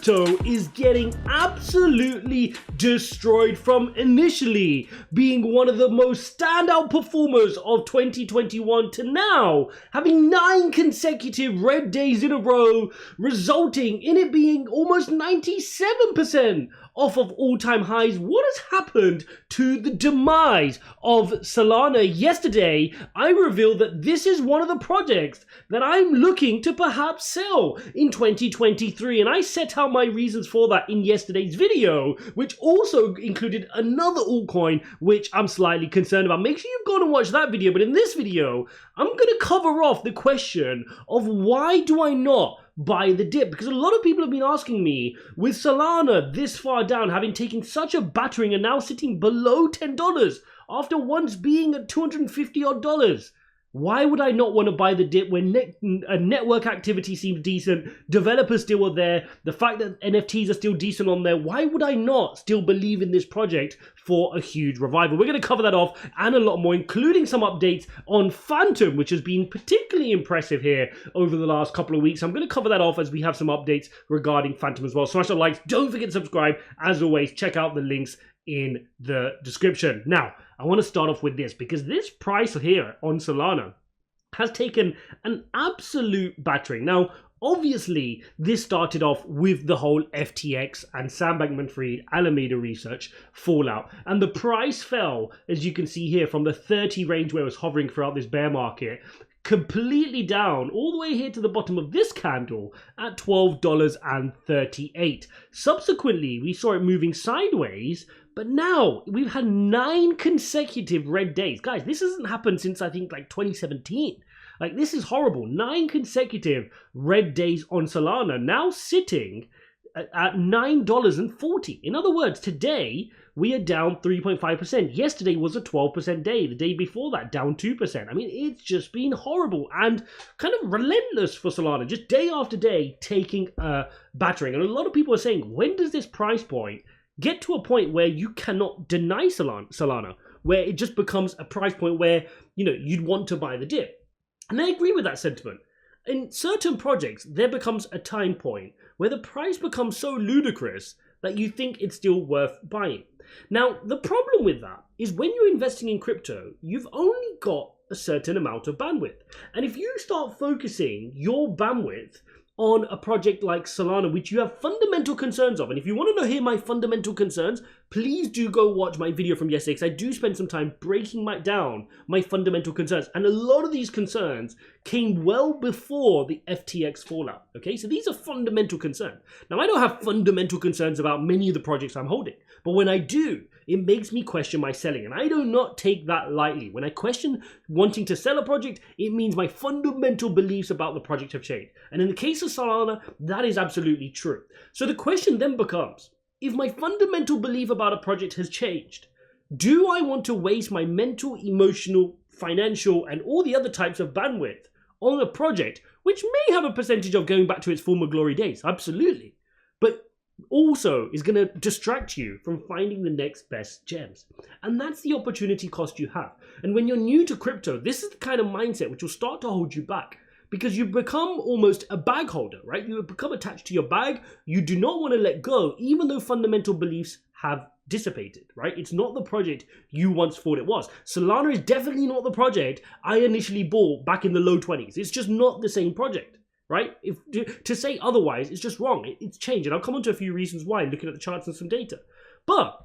crypto is getting absolutely destroyed from initially being one of the most standout performers of 2021 to now having 9 consecutive red days in a row, resulting in it being almost 97% off of all-time highs. What has happened to the demise of Solana? Yesterday, I revealed that this is one of the projects that I'm looking to perhaps sell in 2023, and I set out my reasons for that in yesterday's video, which also included another altcoin which I'm slightly concerned about. Make sure you've gone and watched that video, but in this video, I'm going to cover off the question of why do I not buy the dip, because a lot of people have been asking me, with Solana this far down, having taken such a battering and now sitting below $10 after once being at $250 odd, why would I not want to buy the dip when network activity seems decent, developers still are there, the fact that NFTs are still decent on there? Why would I not still believe in this project for a huge revival? We're going to cover that off and a lot more, including some updates on Phantom, which has been particularly impressive here over the last couple of weeks. I'm going to cover that off as we have some updates regarding Phantom as well. Smash the likes, don't forget to subscribe. As always, check out the links in the description. Now, I want to start off with this, because this price here on Solana has taken an absolute battering. Now, obviously, this started off with the whole FTX and Sam Bankman-Fried Alameda research fallout, and the price fell, as you can see here, from the 30 range where it was hovering throughout this bear market, completely down all the way here to the bottom of this candle at $12.38. Subsequently, we saw it moving sideways, but now we've had 9 consecutive red days. Guys, this hasn't happened since I think like 2017. Like, this is horrible. 9 consecutive red days on Solana, now sitting at $9.40. In other words, today we are down 3.5%. Yesterday was a 12% day. The day before that, down 2%. I mean, it's just been horrible and kind of relentless for Solana, just day after day taking a battering. And a lot of people are saying, when does this price point get to a point where you cannot deny Solana, where it just becomes a price point where, you know, you'd want to buy the dip? And I agree with that sentiment. In certain projects, there becomes a time point where the price becomes so ludicrous that you think it's still worth buying. Now, the problem with that is when you're investing in crypto, you've only got a certain amount of bandwidth. And if you start focusing your bandwidth on a project like Solana, which you have fundamental concerns of, and if you want to know here my fundamental concerns, please do go watch my video from yesterday, because I do spend some time breaking down my fundamental concerns, and a lot of these concerns came well before the FTX fallout, okay? So these are fundamental concerns. Now, I don't have fundamental concerns about many of the projects I'm holding, but when I do, it makes me question my selling, and I do not take that lightly. When I question wanting to sell a project, it means my fundamental beliefs about the project have changed. And in the case of Solana, that is absolutely true. So the question then becomes, if my fundamental belief about a project has changed, do I want to waste my mental, emotional, financial, and all the other types of bandwidth on a project which may have a percentage of going back to its former glory days? Absolutely. But also is going to distract you from finding the next best gems. And that's the opportunity cost you have. And when you're new to crypto, this is the kind of mindset which will start to hold you back, because you become almost a bag holder, right? You become attached to your bag. You do not want to let go, even though fundamental beliefs have dissipated, right? It's not the project you once thought it was. Solana is definitely not the project I initially bought back in the low 20s. It's just not the same project. Right? To say otherwise, it's just wrong. It's changed. And I'll come on to a few reasons why, looking at the charts and some data. But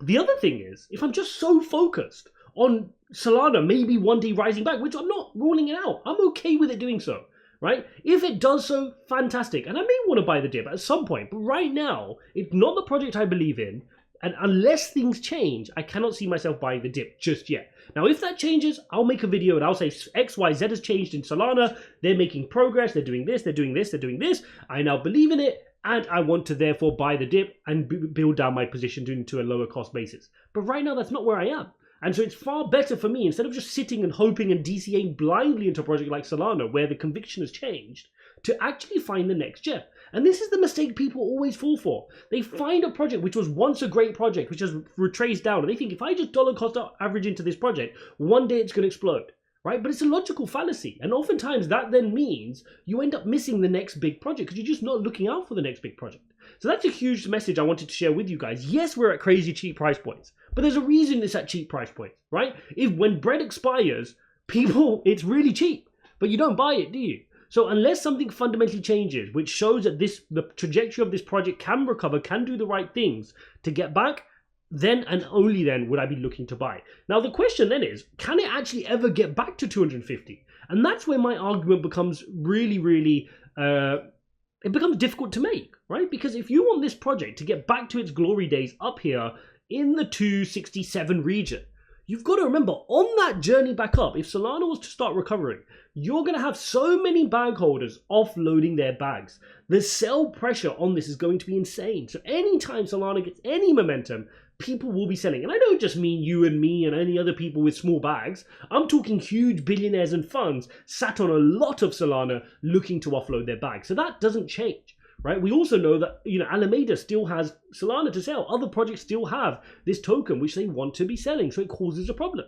the other thing is, if I'm just so focused on Solana maybe one day rising back, which I'm not ruling it out, I'm okay with it doing so, right? If it does so, fantastic. And I may want to buy the dip at some point. But right now, it's not the project I believe in. And unless things change, I cannot see myself buying the dip just yet. Now, if that changes, I'll make a video and I'll say X, Y, Z has changed in Solana. They're making progress. They're doing this. They're doing this. They're doing this. I now believe in it, and I want to therefore buy the dip and build down my position into a lower cost basis. But right now, that's not where I am. And so it's far better for me, instead of just sitting and hoping and DCAing blindly into a project like Solana, where the conviction has changed, to actually find the next gem. And this is the mistake people always fall for. They find a project which was once a great project, which has retraced down, and they think, if I just dollar cost average into this project, one day it's going to explode. right? But it's a logical fallacy. And oftentimes that then means you end up missing the next big project because you're just not looking out for the next big project. So that's a huge message I wanted to share with you guys. Yes, we're at crazy cheap price points, but there's a reason it's at cheap price points, right? When bread expires, it's really cheap, but you don't buy it, do you? So unless something fundamentally changes, which shows that the trajectory of this project can recover, can do the right things to get back, then and only then would I be looking to buy. Now the question then is, can it actually ever get back to 250? And that's where my argument becomes really, it becomes difficult to make, right? Because if you want this project to get back to its glory days up here in the 267 region, you've got to remember, on that journey back up, if Solana was to start recovering, you're going to have so many bag holders offloading their bags. The sell pressure on this is going to be insane. So anytime Solana gets any momentum, people will be selling. And I don't just mean you and me and any other people with small bags. I'm talking huge billionaires and funds sat on a lot of Solana looking to offload their bags. So that doesn't change. Right? We also know that, Alameda still has Solana to sell. Other projects still have this token which they want to be selling, so it causes a problem.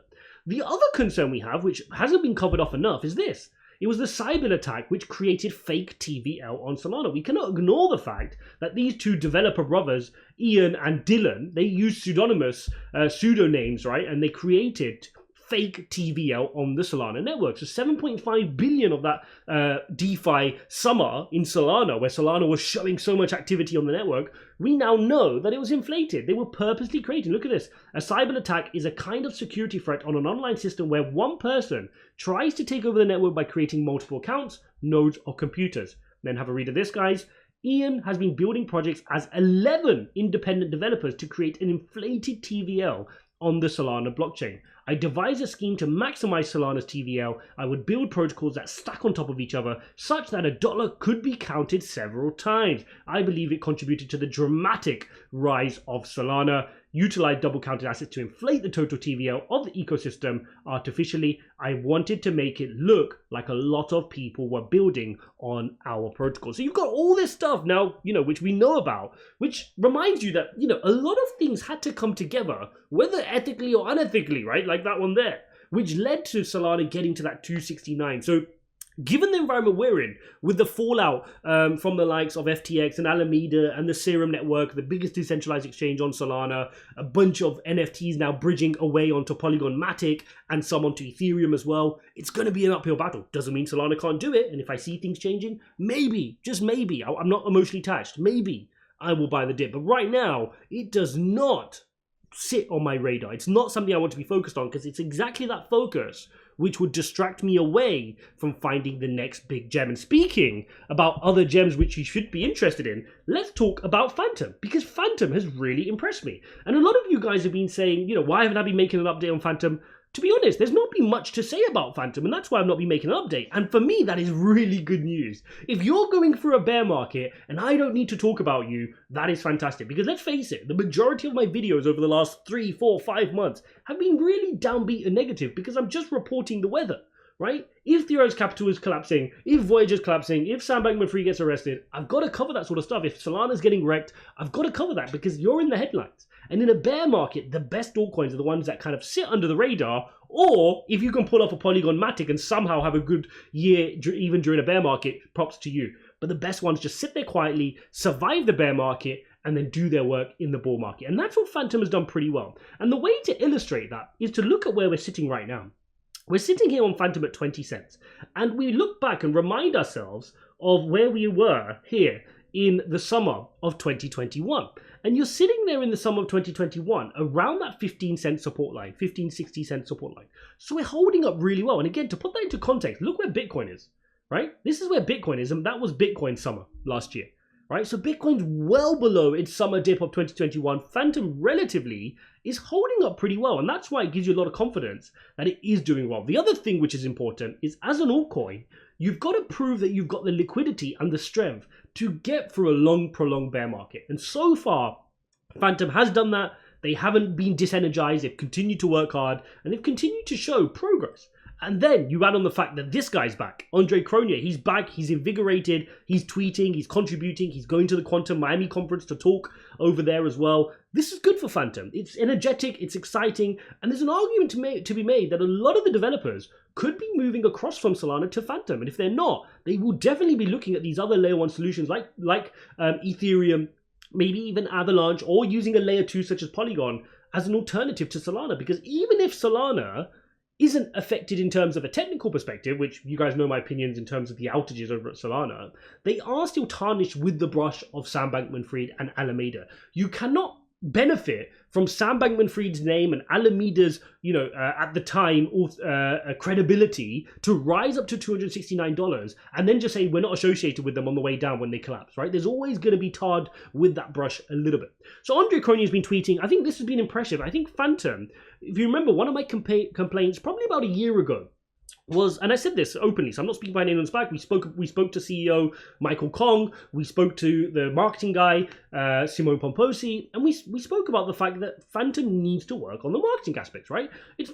The other concern we have, which hasn't been covered off enough, is this. It was the cyber attack which created fake TVL on Solana. We cannot ignore the fact that these two developer brothers, Ian and Dylan, they used pseudonames, right? And they created fake TVL on the Solana network. So 7.5 billion of that DeFi summer in Solana, where Solana was showing so much activity on the network, we now know that it was inflated. They were purposely creating. Look at this. A cyber attack is a kind of security threat on an online system where one person tries to take over the network by creating multiple accounts, nodes, or computers. Then have a read of this, guys. Ian has been building projects as 11 independent developers to create an inflated TVL on the Solana blockchain. I devised a scheme to maximize Solana's TVL. I would build protocols that stack on top of each other such that a dollar could be counted several times. I believe it contributed to the dramatic rise of Solana. Utilized double counted assets to inflate the total TVL of the ecosystem artificially. I wanted to make it look like a lot of people were building on our protocol. So you've got all this stuff now, which we know about, which reminds you that, a lot of things had to come together, whether ethically or unethically, right? Like that one there, which led to Solana getting to that 269. So given the environment we're in, with the fallout from the likes of FTX and Alameda and the Serum network, the biggest decentralized exchange on Solana, a bunch of NFTs now bridging away onto Polygon Matic and some onto Ethereum as well, it's going to be an uphill battle. Doesn't mean Solana can't do it. And if I see things changing, maybe, just maybe, I'm not emotionally attached, maybe I will buy the dip. But right now, it does not sit on my radar. It's not something I want to be focused on because it's exactly that focus which would distract me away from finding the next big gem. And speaking about other gems which you should be interested in, let's talk about Phantom, because Phantom has really impressed me. And a lot of you guys have been saying, why haven't I been making an update on Phantom? To be honest, there's not been much to say about Phantom, and that's why I've not been making an update. And for me, that is really good news. If you're going through a bear market and I don't need to talk about you, that is fantastic. Because let's face it, the majority of my videos over the last 3, 4, 5 months have been really downbeat and negative because I'm just reporting the weather, right? If Theo's Capital is collapsing, if Voyager's collapsing, if Sam Bankman-Fried gets arrested, I've got to cover that sort of stuff. If Solana's getting wrecked, I've got to cover that because you're in the headlines. And in a bear market, the best altcoins are the ones that kind of sit under the radar, or if you can pull off a Polygon Matic and somehow have a good year even during a bear market, props to you. But the best ones just sit there quietly, survive the bear market, and then do their work in the bull market. And that's what Phantom has done pretty well. And the way to illustrate that is to look at where we're sitting right now. We're sitting here on Phantom at 20 cents. And we look back and remind ourselves of where we were here in the summer of 2021. And you're sitting there in the summer of 2021 around that 15 cent support line, 15, 60 cent support line. So we're holding up really well. And again, to put that into context, look where Bitcoin is, right? This is where Bitcoin is, and that was Bitcoin summer last year, right? So Bitcoin's well below its summer dip of 2021. Phantom relatively is holding up pretty well, and that's why it gives you a lot of confidence that it is doing well. The other thing which is important is, as an altcoin, you've got to prove that you've got the liquidity and the strength to get through a long, prolonged bear market. And so far, Phantom has done that. They haven't been disenergized. They've continued to work hard, and they've continued to show progress. And then you add on the fact that this guy's back. Andre Cronje, he's back, he's invigorated, he's tweeting, he's contributing, he's going to the Quantum Miami conference to talk over there as well. This is good for Phantom. It's energetic, it's exciting, and there's an argument to be made that a lot of the developers could be moving across from Solana to Phantom. And if they're not, they will definitely be looking at these other layer 1 solutions like Ethereum, maybe even Avalanche, or using a layer 2 such as Polygon as an alternative to Solana. Because even if Solana isn't affected in terms of a technical perspective, which you guys know my opinions in terms of the outages over at Solana, they are still tarnished with the brush of Sam Bankman-Fried and Alameda. You cannot benefit from Sam Bankman-Fried's name and Alameda's, at the time, credibility to rise up to $269 and then just say we're not associated with them on the way down when they collapse, right? There's always going to be tarred with that brush a little bit. So Andre Cronje has been tweeting, I think this has been impressive. I think Phantom, if you remember, one of my complaints probably about a year ago was, and I said this openly, so I'm not speaking by name on SPAC, we spoke to CEO Michael Kong, we spoke to the marketing guy, Simone Pomposi, and we spoke about the fact that Phantom needs to work on the marketing aspects, right? It's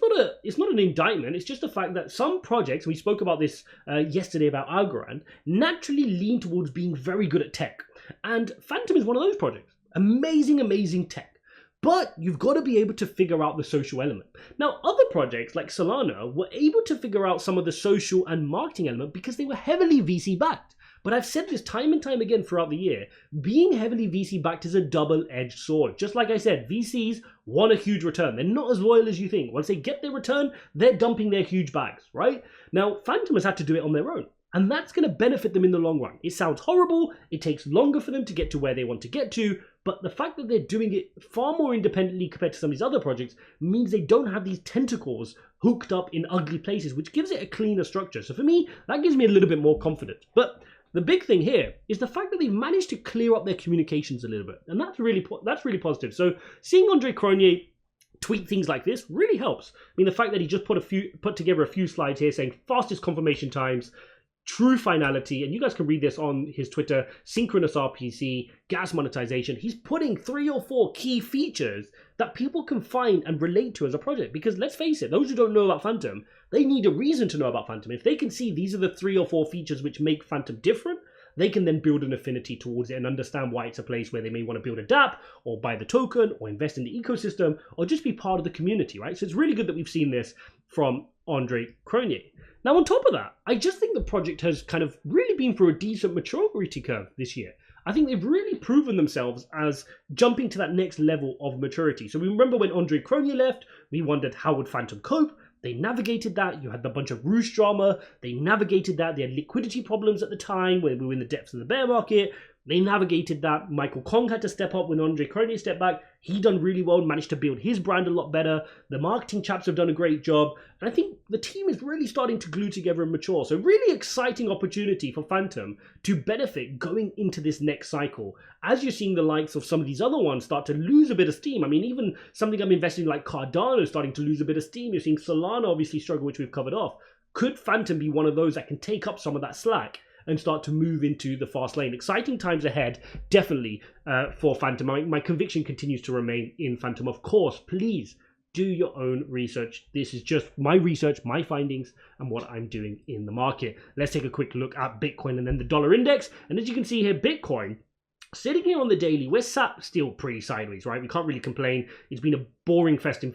not an indictment, it's just the fact that some projects, we spoke about this yesterday about Algorand, naturally lean towards being very good at tech. And Phantom is one of those projects. Amazing tech. But you've got to be able to figure out the social element. Now, other projects like Solana were able to figure out some of the social and marketing element because they were heavily VC backed. But I've said this time and time again throughout the year, being heavily VC backed is a double-edged sword. Just like I said, VCs want a huge return. They're not as loyal as you think. Once they get their return, they're dumping their huge bags, right? Now, Phantom has had to do it on their own. And that's going to benefit them in the long run. It sounds horrible. It takes longer for them to get to where they want to get to. But the fact that they're doing it far more independently compared to some of these other projects means they don't have these tentacles hooked up in ugly places, which gives it a cleaner structure. So for me, that gives me a little bit more confidence. But the big thing here is the fact that they've managed to clear up their communications a little bit. And that's really positive. So seeing Andre Cronje tweet things like this really helps. I mean, the fact that he just put together a few slides here saying fastest confirmation times, true finality, and you guys can read this on his Twitter, synchronous RPC, gas monetization. He's putting 3 or 4 key features that people can find and relate to as a project. Because let's face it, those who don't know about Phantom, they need a reason to know about Phantom. If they can see these are the 3 or 4 features which make Phantom different, they can then build an affinity towards it and understand why it's a place where they may want to build a dApp or buy the token or invest in the ecosystem or just be part of the community, right? So it's really good that we've seen this from Andre Cronje. Now, on top of that, I just think the project has kind of really been through a decent maturity curve this year. I think they've really proven themselves as jumping to that next level of maturity. So we remember when Andre Cronje left, we wondered how would Phantom cope? They navigated that. You had the bunch of Roost drama. They navigated that. They had liquidity problems at the time when we were in the depths of the bear market. They navigated that. Michael Kong had to step up when Andre Cronje stepped back. He done really well, managed to build his brand a lot better. The marketing chaps have done a great job. And I think the team is really starting to glue together and mature. So really exciting opportunity for Phantom to benefit going into this next cycle. As you're seeing the likes of some of these other ones start to lose a bit of steam. I mean, even something I'm investing in like Cardano is starting to lose a bit of steam. You're seeing Solana obviously struggle, which we've covered off. Could Phantom be one of those that can take up some of that slack and start to move into the fast lane? Exciting times ahead, definitely, for Phantom. My conviction continues to remain in Phantom. Of course, please do your own research. This is just my research, my findings, and what I'm doing in the market. Let's take a quick look at Bitcoin and then the dollar index. And as you can see here, Bitcoin, sitting here on the daily, we're sat still pretty sideways, right? We can't really complain. It's been a boring festive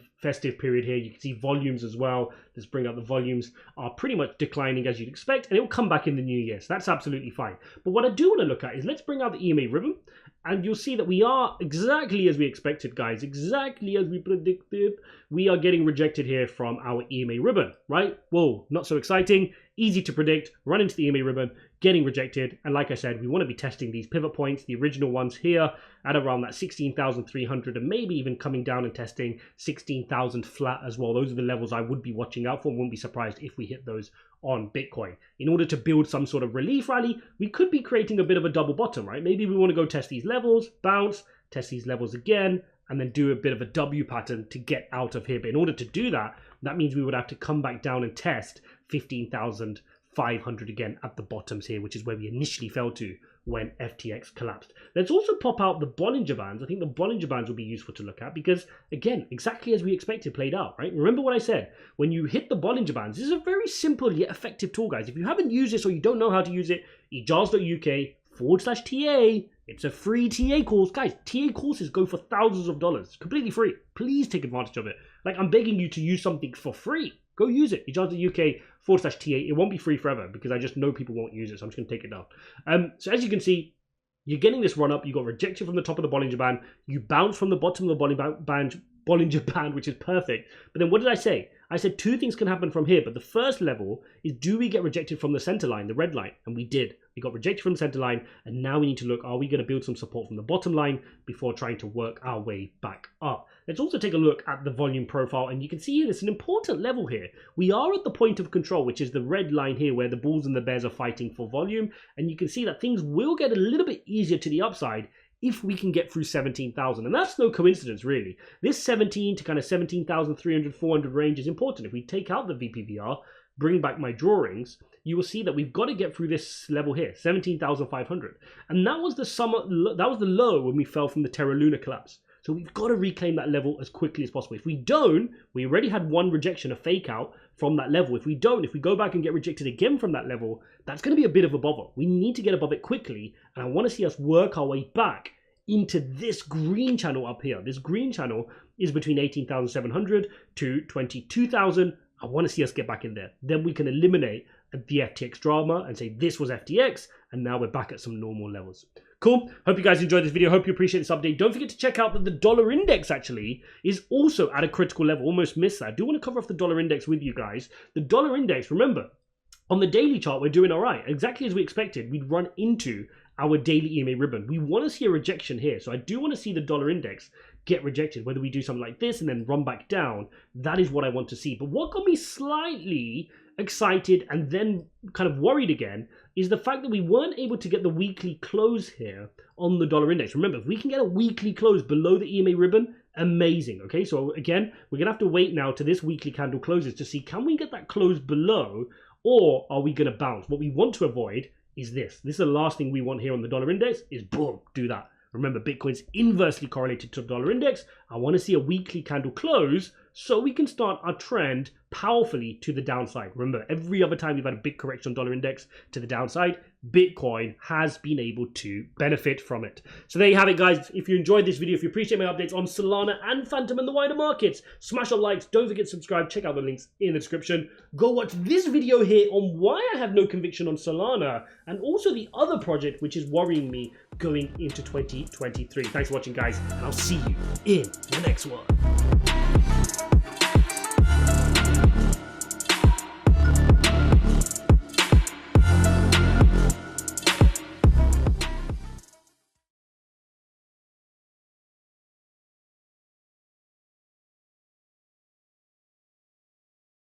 period here. You can see volumes as well. Let's bring up the volumes are pretty much declining as you'd expect, and it will come back in the new year. So that's absolutely fine. But what I do want to look at is let's bring out the EMA ribbon, and you'll see that we are exactly as we expected, guys. Exactly as we predicted. We are getting rejected here from our EMA ribbon, right? Whoa, not so exciting. Easy to predict. Run into the EMA ribbon, getting rejected. And like I said, we want to be testing these pivot points, the original ones here at around that 16,300 and maybe even coming down and testing 16,000 flat as well. Those are the levels I would be watching out for. Wouldn't be surprised if we hit those on Bitcoin. In order to build some sort of relief rally, we could be creating a bit of a double bottom, right? Maybe we want to go test these levels, bounce, test these levels again, and then do a bit of a W pattern to get out of here. But in order to do that, that means we would have to come back down and test 15,500 again at the bottoms here, which is where we initially fell to when FTX collapsed. Let's also pop out the Bollinger Bands. I think the Bollinger Bands will be useful to look at because, again, exactly as we expected played out, right? Remember what I said. When you hit the Bollinger Bands, this is a very simple yet effective tool, guys. If you haven't used this or you don't know how to use it, ijaz.uk/TA. It's a free TA course. Guys, TA courses go for thousands of dollars. Completely free. Please take advantage of it. Like, I'm begging you to use something for free. Go use it. Ijaz.UK/TA. It won't be free forever because I just know people won't use it, so I'm just going to take it down. So as you can see, you're getting this run up. You got rejected from the top of the Bollinger Band. You bounce from the bottom of the Bollinger Band, which is perfect. But then what did I say? I said two things can happen from here, but the first level is, do we get rejected from the center line, the red line? And we did. We got rejected from the center line, and now we need to look, are we going to build some support from the bottom line before trying to work our way back up? Let's also take a look at the volume profile, and you can see here, there's an important level here. We are at the point of control, which is the red line here, where the bulls and the bears are fighting for volume, and you can see that things will get a little bit easier to the upside if we can get through 17,000. And that's no coincidence, really. This 17 to kind of 17,300, 400 range is important. If we take out the VPVR, bring back my drawings, you will see that we've got to get through this level here, 17,500. And that was the low when we fell from the Terra Luna collapse. So we've got to reclaim that level as quickly as possible. If we don't, we already had one rejection, a fake out from that level. If we go back and get rejected again from that level, that's going to be a bit of a bother. We need to get above it quickly, and I want to see us work our way back into this green channel up here. This green channel is between 18,700 to 22,000. I want to see us get back in there. Then we can eliminate the FTX drama and say this was FTX, and now we're back at some normal levels. Cool. Hope you guys enjoyed this video. Hope you appreciate this update. Don't forget to check out that the dollar index actually is also at a critical level. Almost missed that. I do want to cover off the dollar index with you guys. The dollar index, remember, on the daily chart, we're doing all right. Exactly as we expected, we'd run into our daily EMA ribbon. We want to see a rejection here. So I do want to see the dollar index get rejected, whether we do something like this and then run back down. That is what I want to see. But what got me slightly excited and then kind of worried again is the fact that we weren't able to get the weekly close here on the dollar index. Remember, if we can get a weekly close below the EMA ribbon, amazing. Okay, so again, we're gonna have to wait now to this weekly candle closes to see, can we get that close below, or are we gonna bounce? What we want to avoid is this. This is the last thing we want here on the dollar index, is boom, do that. Remember, Bitcoin's inversely correlated to the dollar index. I want to see a weekly candle close so we can start our trend powerfully to the downside. Remember, every other time we've had a big correction on dollar index to the downside, Bitcoin has been able to benefit from it. So there you have it, guys. If you enjoyed this video, if you appreciate my updates on Solana and Phantom and the wider markets, smash the likes. Don't forget to subscribe. Check out the links in the description. Go watch this video here on why I have no conviction on Solana and also the other project which is worrying me going into 2023. Thanks for watching, guys, and I'll see you in the next one.